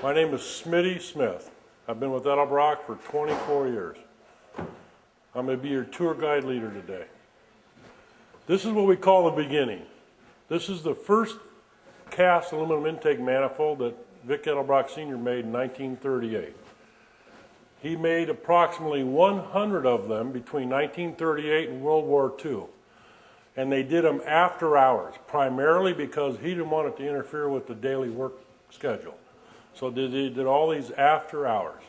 My name is Smitty Smith. I've been with Edelbrock for 24 years. I'm going to be your tour guide leader today. This is what we call the beginning. This is the first cast aluminum intake manifold that Vic Edelbrock Sr. made in 1938. He made approximately 100 of them between 1938 and World War II. And they did them after hours, primarily because he didn't want it to interfere with the daily work schedule. So they did all these after hours.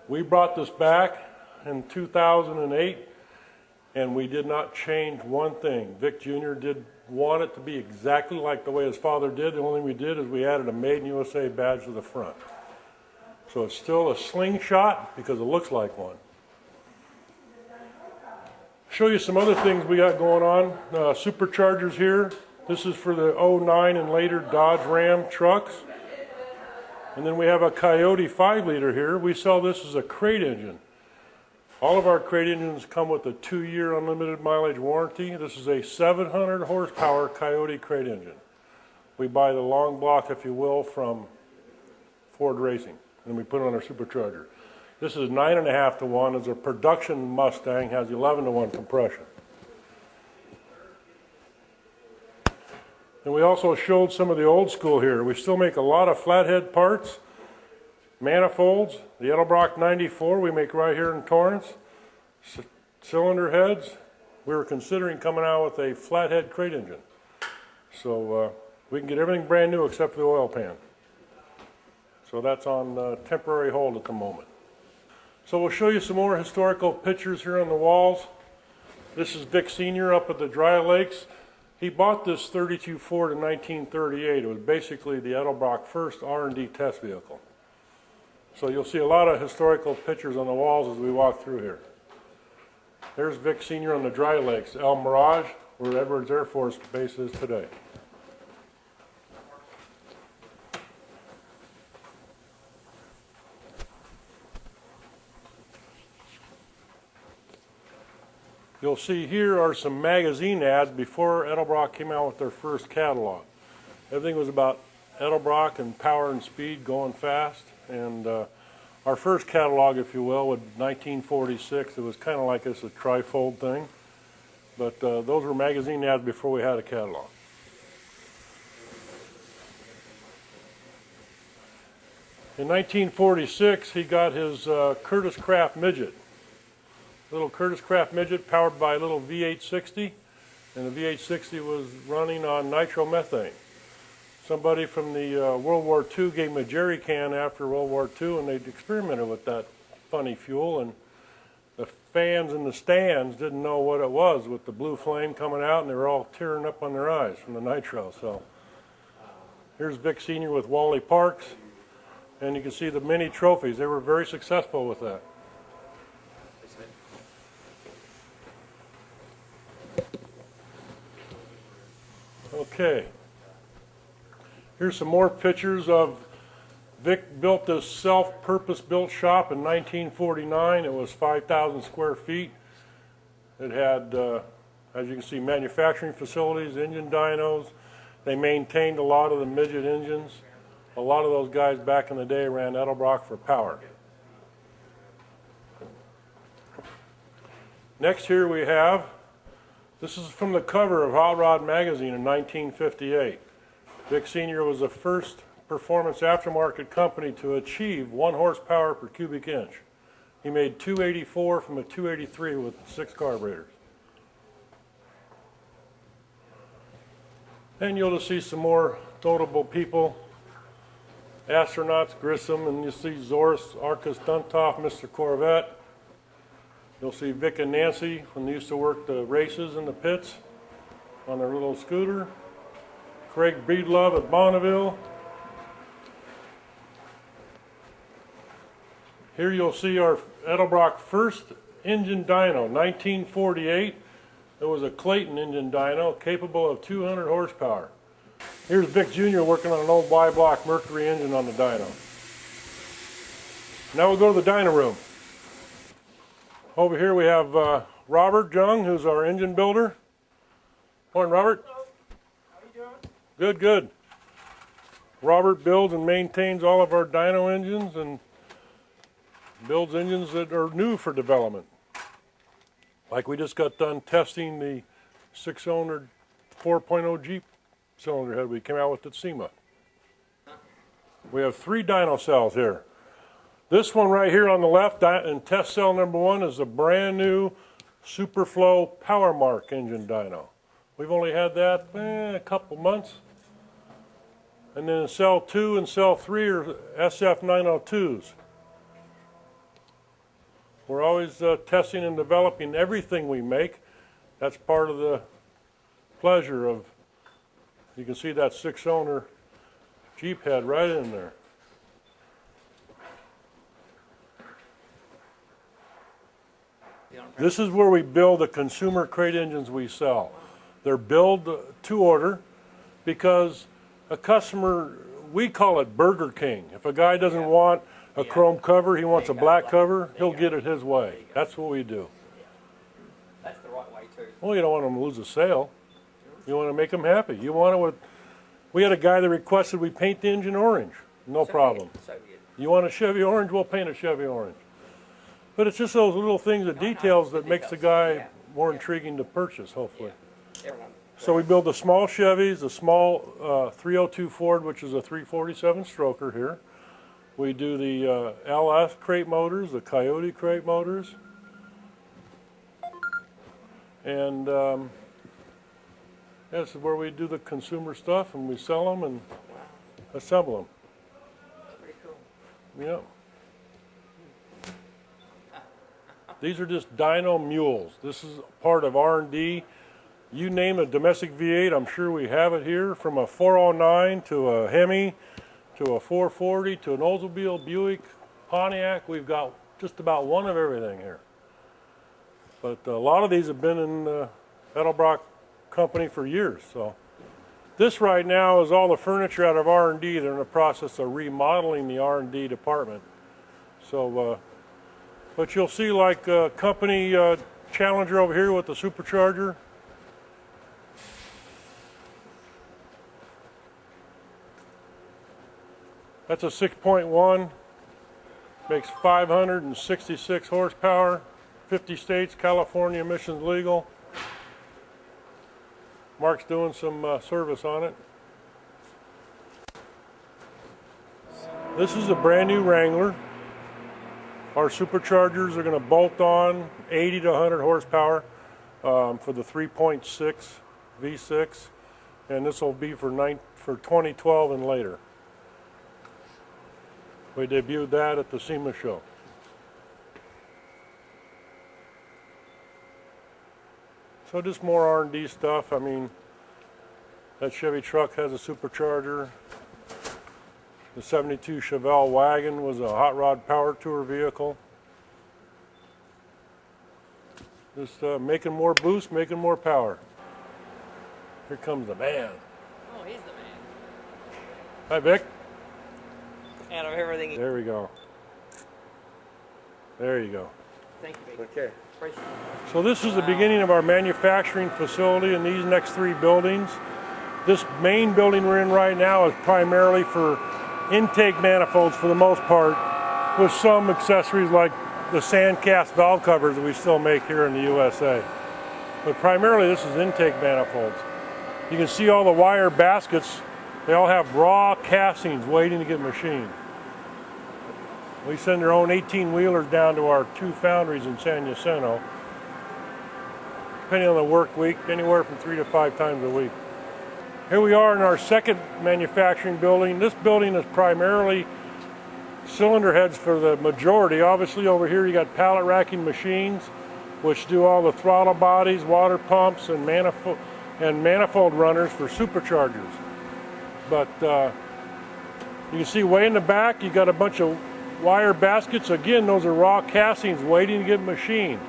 We brought this back in 2008, and we did not change one thing. Vic Jr. did want it to be exactly like the way his father did. The only thing we did is we added a Made in USA badge to the front. So it's still a slingshot because it looks like one. Show you some other things we got going on. Superchargers here. This is for the 09 and later Dodge Ram trucks. And then we have a Coyote 5-liter here. We sell this as a crate engine. All of our crate engines come with a 2-year unlimited mileage warranty. This is a 700 horsepower Coyote crate engine. We buy the long block, if you will, from Ford Racing, and we put it on our Supercharger. This is 9.5 to 1, as a production Mustang has 11 to 1 compression. And we also showed some of the old school here. We still make a lot of flathead parts, manifolds, the Edelbrock 94 we make right here in Torrance, cylinder heads. We were considering coming out with a flathead crate engine. So we can get everything brand new except for the oil pan. So that's on temporary hold at the moment. So we'll show you some more historical pictures here on the walls. This is Vic Sr. up at the Dry Lakes. He bought this 32 Ford in 1938. It was basically the Edelbrock first R&D test vehicle. So you'll see a lot of historical pictures on the walls as we walk through here. There's Vic Sr. on the Dry Lakes, El Mirage, where Edwards Air Force Base is today. You'll see here are some magazine ads before Edelbrock came out with their first catalog. Everything was about Edelbrock and power and speed, going fast. And our first catalog, if you will, was 1946. It was kind of like this, a trifold thing. But those were magazine ads before we had a catalog. In 1946, he got his Curtis Craft Midget. Little Curtis Craft Midget powered by a little V860, and the V860 was running on nitromethane. Somebody from the World War II gave him a jerry can after World War II, and they experimented with that funny fuel, and the fans in the stands didn't know what it was with the blue flame coming out, and they were all tearing up on their eyes from the nitro. So here's Vic Sr. with Wally Parks, and you can see the mini trophies. They were very successful with that. Okay, here's some more pictures of Vic built this self-purpose-built shop in 1949. It was 5,000 square feet. It had, as you can see, manufacturing facilities, engine dynos. They maintained a lot of the midget engines. A lot of those guys back in the day ran Edelbrock for power. Next here we have, this is from the cover of Hot Rod magazine in 1958. Vic Sr. was the first performance aftermarket company to achieve 1 horsepower per cubic inch. He made 284 from a 283 with 6 carburetors. And you'll just see some more notable people. Astronauts, Grissom, and you'll see Zoris, Arcus Duntoff, Mr. Corvette. You'll see Vic and Nancy when they used to work the races in the pits on their little scooter. Craig Breedlove at Bonneville. Here you'll see our Edelbrock first engine dyno, 1948. It was a Clayton engine dyno capable of 200 horsepower. Here's Vic Jr. working on an old Y-block Mercury engine on the dyno. Now we'll go to the dyno room. Over here we have Robert Jung, who's our engine builder. Morning, Robert. Hello. How are you doing? Good, good. Robert builds and maintains all of our dyno engines and builds engines that are new for development. Like we just got done testing the 6-cylinder 4.0 Jeep cylinder head we came out with at SEMA. We have 3 dyno cells here. This one right here on the left, in test cell number 1, is a brand new Superflow PowerMark engine dyno. We've only had that a couple months. And then cell 2 and cell 3 are SF902s. We're always testing and developing everything we make. That's part of the pleasure of, you can see that 6-cylinder Jeep head right in there. This is where we build the consumer crate engines we sell. They're built to order because a customer, we call it Burger King. If a guy doesn't want a chrome cover, he wants a black cover, he'll get it his way. That's what we do. That's the right way too. Well, you don't want them to lose a sale. You want to make them happy. You want it with, we had a guy that requested we paint the engine orange. No problem. You want a Chevy orange, we'll paint a Chevy orange. But it's just those little things, the details that makes the guy more intriguing to purchase, hopefully. So we build the small Chevys, the small 302 Ford, which is a 347 stroker here. We do the LS crate motors, the Coyote crate motors. And this is where we do the consumer stuff, and we sell them and assemble them. Pretty cool. Yeah. These are just dyno mules. This is part of R&D. You name a domestic V8, I'm sure we have it here, from a 409 to a Hemi, to a 440, to an Oldsmobile, Buick, Pontiac. We've got just about one of everything here. But a lot of these have been in the Edelbrock company for years. So this right now is all the furniture out of R&D. They're in the process of remodeling the R&D department. So, but you'll see like company Challenger over here with the Supercharger. That's a 6.1, makes 566 horsepower, 50 states, California emissions legal. Mark's doing some service on it. This is a brand new Wrangler. Our Superchargers are going to bolt on 80 to 100 horsepower for the 3.6 V6, and this will be for 2012 and later. We debuted that at the SEMA show. So just more R&D stuff. I mean, that Chevy truck has a Supercharger. The 72 Chevelle wagon was a hot rod power tour vehicle. Just making more boost, making more power. Here comes the man. Oh, he's the man. Hi, Vic. Out of everything. There we go. There you go. Thank you, Vic. Okay. Appreciate it. So this is the beginning of our manufacturing facility in these next 3 buildings. This main building we're in right now is primarily for intake manifolds for the most part, with some accessories like the sandcast valve covers that we still make here in the USA. But primarily this is intake manifolds. You can see all the wire baskets. They all have raw castings waiting to get machined. We send our own 18-wheelers down to our 2 foundries in San Jacinto, depending on the work week, anywhere from 3 to 5 times a week. Here we are in our second manufacturing building. This building is primarily cylinder heads for the majority. Obviously over here you got pallet racking machines, which do all the throttle bodies, water pumps, and manifold runners for superchargers. But you can see way in the back you got a bunch of wire baskets. Again, those are raw castings waiting to get machined.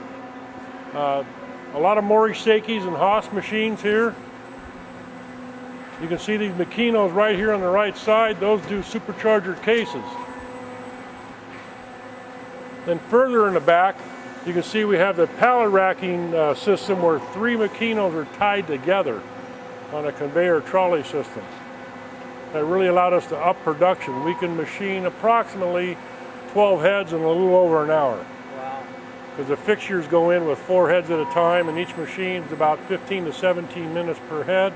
A lot of Mori-Seikis and Haas machines here. You can see these Makinos right here on the right side. Those do supercharger cases. Then further in the back, you can see we have the pallet racking system where 3 Makinos are tied together on a conveyor trolley system. That really allowed us to up production. We can machine approximately 12 heads in a little over an hour. Wow. Because the fixtures go in with 4 heads at a time, and each machine is about 15 to 17 minutes per head.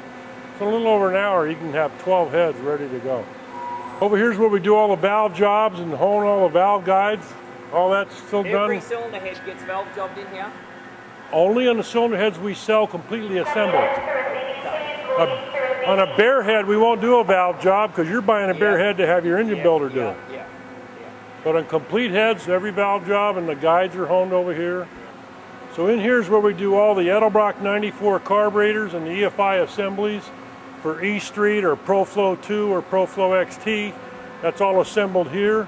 So in a little over an hour, you can have 12 heads ready to go. Over here's where we do all the valve jobs and hone all the valve guides. All that's still done. Every cylinder head gets valve jobbed in here? Only on the cylinder heads we sell completely assembled. On a bare head, we won't do a valve job because you're buying a bare head to have your engine builder do it. Yeah. But on complete heads, every valve job and the guides are honed over here. So in here's where we do all the Edelbrock 94 carburetors and the EFI assemblies for E Street or ProFlow 2 or ProFlow XT. That's all assembled here.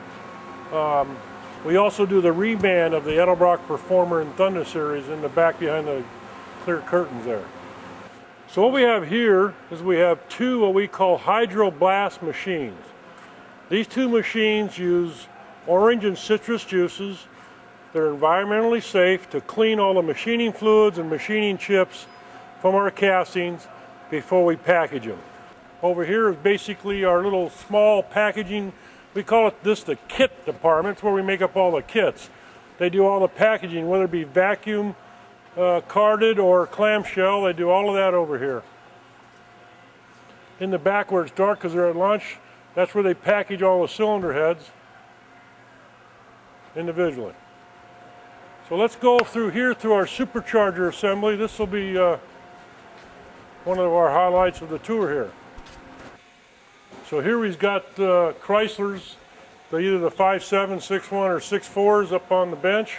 We also do the reband of the Edelbrock Performer and Thunder series in the back behind the clear curtains there. So what we have here is we have 2 what we call hydroblast machines. These 2 machines use orange and citrus juices. They're environmentally safe to clean all the machining fluids and machining chips from our castings before we package them. Over here is basically our little small packaging. We call it the kit department. It's where we make up all the kits. They do all the packaging, whether it be vacuum carded or clamshell. They do all of that over here. In the back where it's dark because they're at lunch, that's where they package all the cylinder heads individually. So let's go through here through our supercharger assembly. This will be one of our highlights of the tour here. So here we've got Chryslers, either the 5.7, 6.1, or 6.4s up on the bench.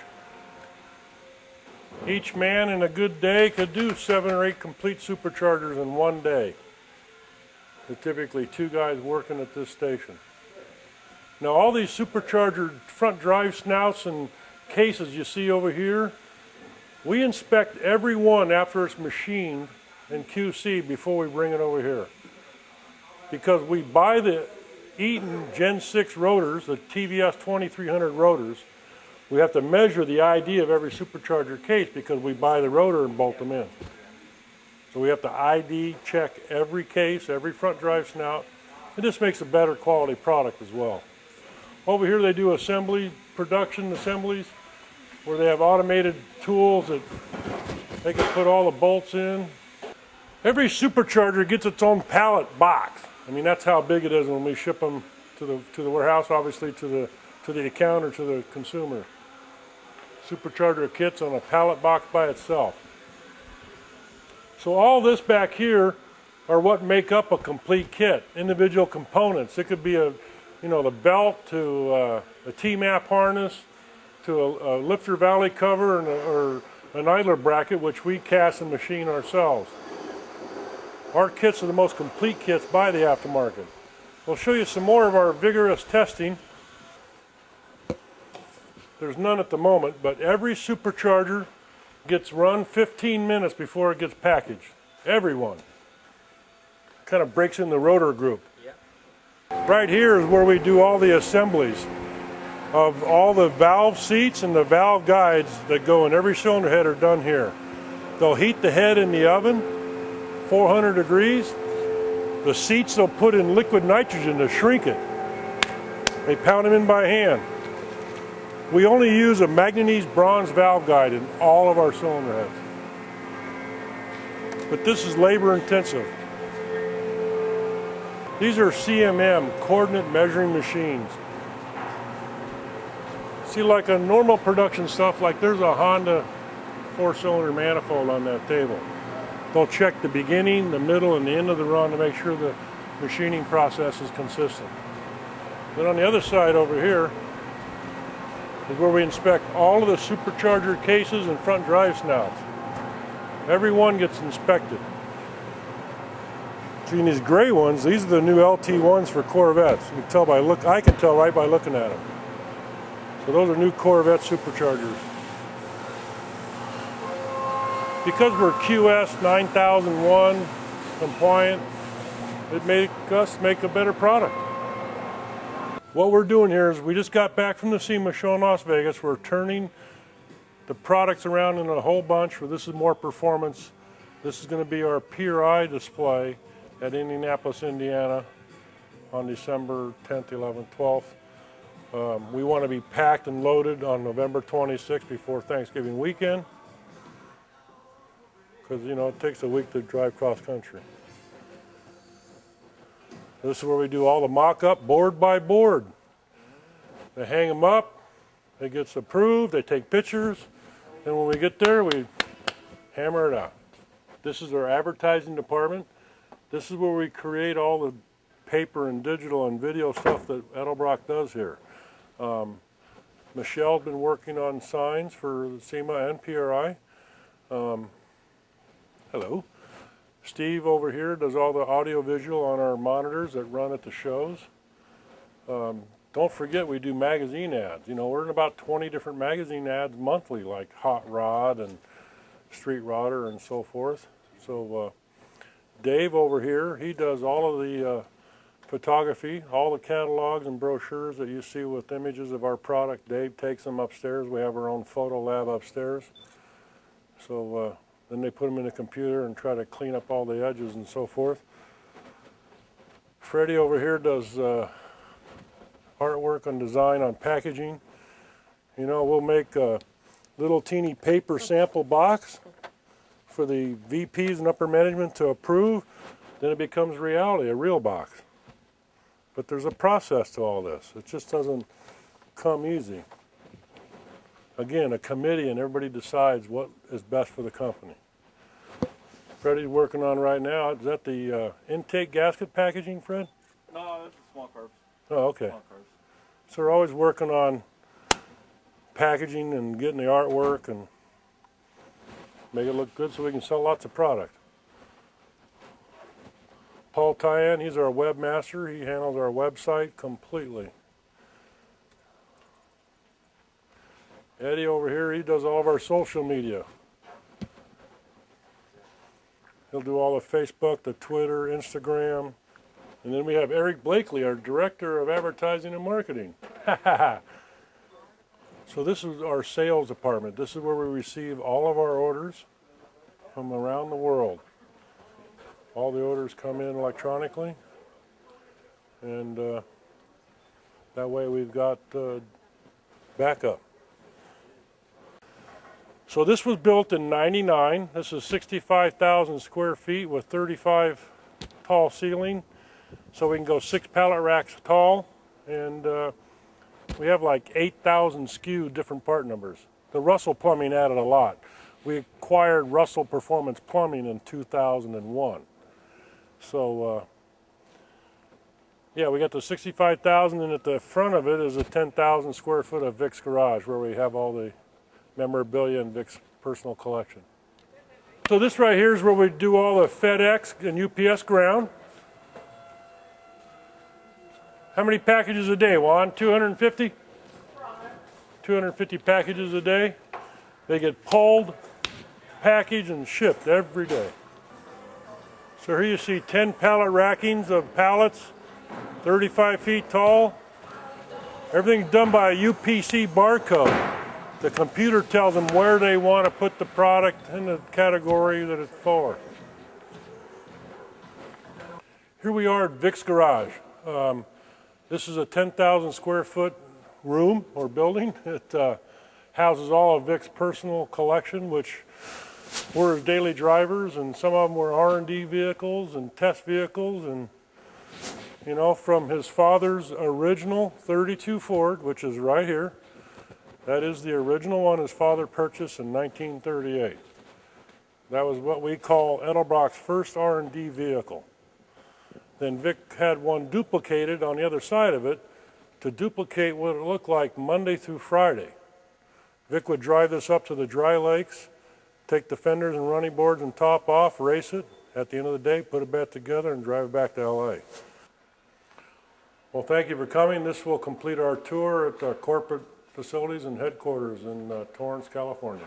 Each man in a good day could do 7 or 8 complete superchargers in one day. There's typically 2 guys working at this station. Now all these supercharger front drive snouts and cases you see over here, we inspect every one after it's machined in QC before we bring it over here. Because we buy the Eaton Gen 6 rotors, the TVS 2300 rotors, we have to measure the ID of every supercharger case because we buy the rotor and bolt them in. So we have to ID check every case, every front drive snout. It just makes a better quality product as well. Over here they do assembly, production assemblies, where they have automated tools that they can put all the bolts in. Every supercharger gets its own pallet box. I mean, that's how big it is when we ship them to the warehouse, obviously to the account or to the consumer. Supercharger kits on a pallet box by itself. So all this back here are what make up a complete kit, individual components. It could be the belt to a T-map harness to a lifter valley cover or an idler bracket, which we cast and machine ourselves. Our kits are the most complete kits by the aftermarket. We'll show you some more of our vigorous testing. There's none at the moment, but every supercharger gets run 15 minutes before it gets packaged. Every one. Kind of breaks in the rotor group. Yep. Right here is where we do all the assemblies of all the valve seats and the valve guides that go in every cylinder head are done here. They'll heat the head in the oven, 400 degrees. The seats they'll put in liquid nitrogen to shrink it. They pound them in by hand. We only use a manganese bronze valve guide in all of our cylinder heads. But this is labor intensive. These are CMM, coordinate measuring machines. See, like a normal production stuff, like there's a Honda 4-cylinder manifold on that table. They'll check the beginning, the middle, and the end of the run to make sure the machining process is consistent. Then on the other side over here is where we inspect all of the supercharger cases and front drive snouts. Every one gets inspected. See, these gray ones, these are the new LT1s for Corvettes. You can tell by I can tell right by looking at them. So those are new Corvette superchargers. Because we're QS 9001 compliant, it makes us make a better product. What we're doing here is we just got back from the SEMA show in Las Vegas. We're turning the products around in a whole bunch. Where this is more performance. This is going to be our PRI display at Indianapolis, Indiana. on December 10th, 11th, 12th. We want to be packed and loaded on November 26th before Thanksgiving weekend, because you know it takes a week to drive cross country. This is where we do all the mock-up board by board. They hang them up, it gets approved, they take pictures, and when we get there, we hammer it out. This is our advertising department. This is where we create all the paper and digital and video stuff that Edelbrock does here. Michelle's been working on signs for SEMA and PRI. Hello. Steve over here does all the audio visual on our monitors that run at the shows. Don't forget we do magazine ads. You know, we're in about 20 different magazine ads monthly, like Hot Rod and Street Rodder and so forth. So Dave over here, he does all of the photography, all the catalogs and brochures that you see with images of our product. Dave takes them upstairs. We have our own photo lab upstairs. So then they put them in a computer and try to clean up all the edges and so forth. Freddie over here does artwork and design on packaging. You know, we'll make a little teeny paper sample box for the VPs and upper management to approve. Then it becomes reality, a real box. But there's a process to all this. It just doesn't come easy. Again, a committee and everybody decides what is best for the company. Freddie's working on right now, is that the intake gasket packaging, Fred? No, that's small carbs. Oh, okay. Small carbs. So we're always working on packaging and getting the artwork and make it look good so we can sell lots of product. Paul Tyan, he's our webmaster. He handles our website completely. Eddie over here, he does all of our social media. He'll do all the Facebook, the Twitter, Instagram. And then we have Eric Blakely, our Director of Advertising and Marketing. So this is our sales department. This is where we receive all of our orders from around the world. All the orders come in electronically. And that way we've got backup. So this was built in '99. This is 65,000 square feet with 35 tall ceiling. So we can go 6 pallet racks tall, and we have like 8,000 SKU different part numbers. The Russell Plumbing added a lot. We acquired Russell Performance Plumbing in 2001. So yeah, we got the 65,000, and at the front of it is a 10,000 square foot of Vic's garage where we have all the memorabilia in Vic's personal collection. So this right here is where we do all the FedEx and UPS ground. How many packages a day, Juan? 250? 250 packages a day. They get pulled, packaged, and shipped every day. So here you see 10 pallet rackings of pallets, 35 feet tall. Everything's done by a UPC barcode. The computer tells them where they want to put the product in the category that it's for. Here we are at Vic's garage. This is a 10,000 square foot room or building. It houses all of Vic's personal collection, which were his daily drivers, and some of them were R&D vehicles and test vehicles, and you know, from his father's original 32 Ford, which is right here. That is the original one his father purchased in 1938. That was what we call Edelbrock's first R&D vehicle. Then Vic had one duplicated on the other side of it to duplicate what it looked like Monday through Friday. Vic would drive this up to the dry lakes, take the fenders and running boards and top off, race it. At the end of the day, put it back together and drive it back to LA. Well, thank you for coming. This will complete our tour at our corporate facilities and headquarters in Torrance, California.